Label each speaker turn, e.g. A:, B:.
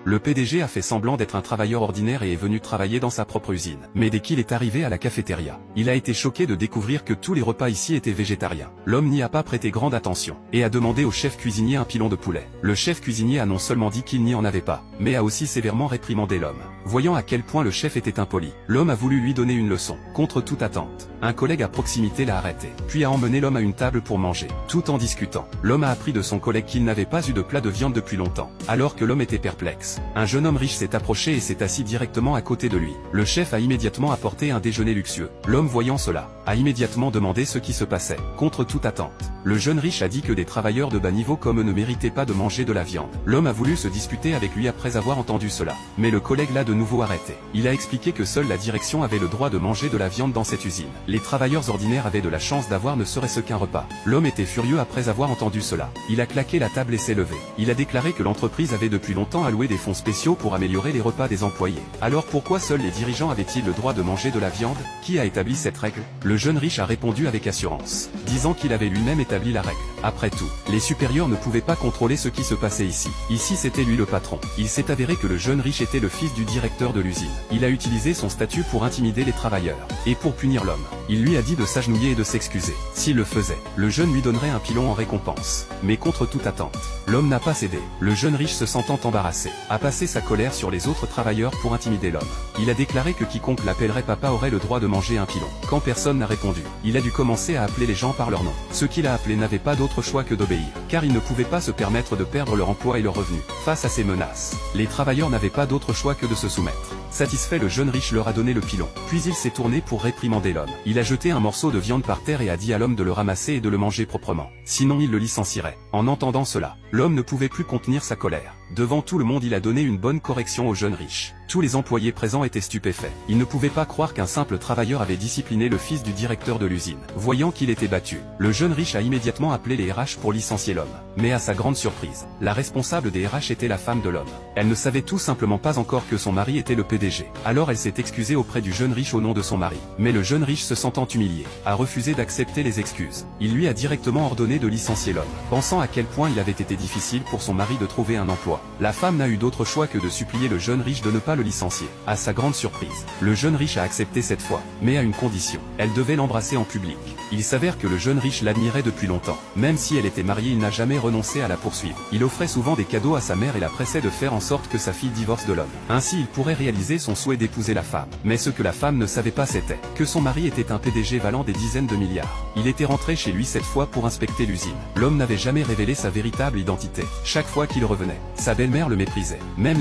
A: Le PDG a fait semblant d'être un travailleur ordinaire et est venu travailler dans sa propre usine. Mais dès qu'il est arrivé à la cafétéria, il a été choqué de découvrir que tous les repas ici étaient végétariens. L'homme n'y a pas prêté grande attention, et a demandé au chef cuisinier un pilon de poulet. Le chef cuisinier a non seulement dit qu'il n'y en avait pas, mais a aussi sévèrement réprimandé l'homme. Voyant à quel point le chef était impoli, l'homme a voulu lui donner une leçon. Contre toute attente, un collègue à proximité l'a arrêté, puis a emmené l'homme à une table pour manger. Tout en discutant, l'homme a appris de son collègue qu'il n'avait pas eu de plat de viande depuis longtemps. Alors que l'homme était perplexe, un jeune homme riche s'est approché et s'est assis directement à côté de lui. Le chef a immédiatement apporté un déjeuner luxueux. L'homme, voyant cela, a immédiatement demandé ce qui se passait. Contre toute attente, le jeune riche a dit que des travailleurs de bas niveau comme eux ne méritaient pas de manger de la viande. L'homme a voulu se disputer avec lui après avoir entendu cela, mais le collègue l'a de nouveau arrêté. Il a expliqué que seule la direction avait le droit de manger de la viande dans cette usine. Les travailleurs ordinaires avaient de la chance d'avoir ne serait-ce qu'un repas. L'homme était furieux après avoir entendu cela. Il a claqué la table et s'est levé. Il a déclaré que l'entreprise avait depuis longtemps alloué des fonds spéciaux pour améliorer les repas des employés. Alors pourquoi seuls les dirigeants avaient-ils le droit de manger de la viande? Qui a établi cette règle? Le jeune riche a répondu avec assurance, disant qu'il avait lui-même établi la règle. Après tout, les supérieurs ne pouvaient pas contrôler ce qui se passait ici. Ici c'était lui le patron. Il s'est avéré que le jeune riche était le fils du directeur de l'usine. Il a utilisé son statut pour intimider les travailleurs. Et pour punir l'homme, il lui a dit de s'agenouiller et de s'excuser. S'il le faisait, le jeune lui donnerait un pilon en récompense. Mais contre toute attente, l'homme n'a pas cédé. Le jeune riche, se sentant embarrassé, a passé sa colère sur les autres travailleurs pour intimider l'homme. Il a déclaré que quiconque l'appellerait papa aurait le droit de manger un pilon. Quand personne n'a répondu, il a dû commencer à appeler les gens par leur nom. Ceux qu'il a appelés n'avaient pas d'autre choix que d'obéir, car ils ne pouvaient pas se permettre de perdre leur emploi et leur revenu. Face à ces menaces, les travailleurs n'avaient pas d'autre choix que de se soumettre. Satisfait, le jeune riche leur a donné le pilon. Puis il s'est tourné pour réprimander l'homme. Il a jeté un morceau de viande par terre et a dit à l'homme de le ramasser et de le manger proprement. Sinon il le licencierait. En entendant cela, l'homme ne pouvait plus contenir sa colère. Devant tout le monde, il a donné une bonne correction au jeune riche. Tous les employés présents étaient stupéfaits. Ils ne pouvaient pas croire qu'un simple travailleur avait discipliné le fils du directeur de l'usine. Voyant qu'il était battu, le jeune riche a immédiatement appelé les RH pour licencier l'homme. Mais à sa grande surprise, la responsable des RH était la femme de l'homme. Elle ne savait tout simplement pas encore que son mari était le PDG. Alors elle s'est excusée auprès du jeune riche au nom de son mari. Mais le jeune riche, se sentant humilié, a refusé d'accepter les excuses. Il lui a directement ordonné de licencier l'homme, pensant à quel point il avait été difficile pour son mari de trouver un emploi. La femme n'a eu d'autre choix que de supplier le jeune riche de ne pas le licencier. À sa grande surprise, le jeune riche a accepté cette fois, mais à une condition. Elle devait l'embrasser en public. Il s'avère que le jeune riche l'admirait depuis longtemps. Même si elle était mariée, il n'a jamais renoncé à la poursuivre. Il offrait souvent des cadeaux à sa mère et la pressait de faire en sorte que sa fille divorce de l'homme. Ainsi il pourrait réaliser son souhait d'épouser la femme. Mais ce que la femme ne savait pas, c'était que son mari était un PDG valant des dizaines de milliards. Il était rentré chez lui cette fois pour inspecter l'usine. L'homme n'avait jamais révélé sa véritable identité. Chaque fois qu'il revenait, sa belle-mère le méprisait. Même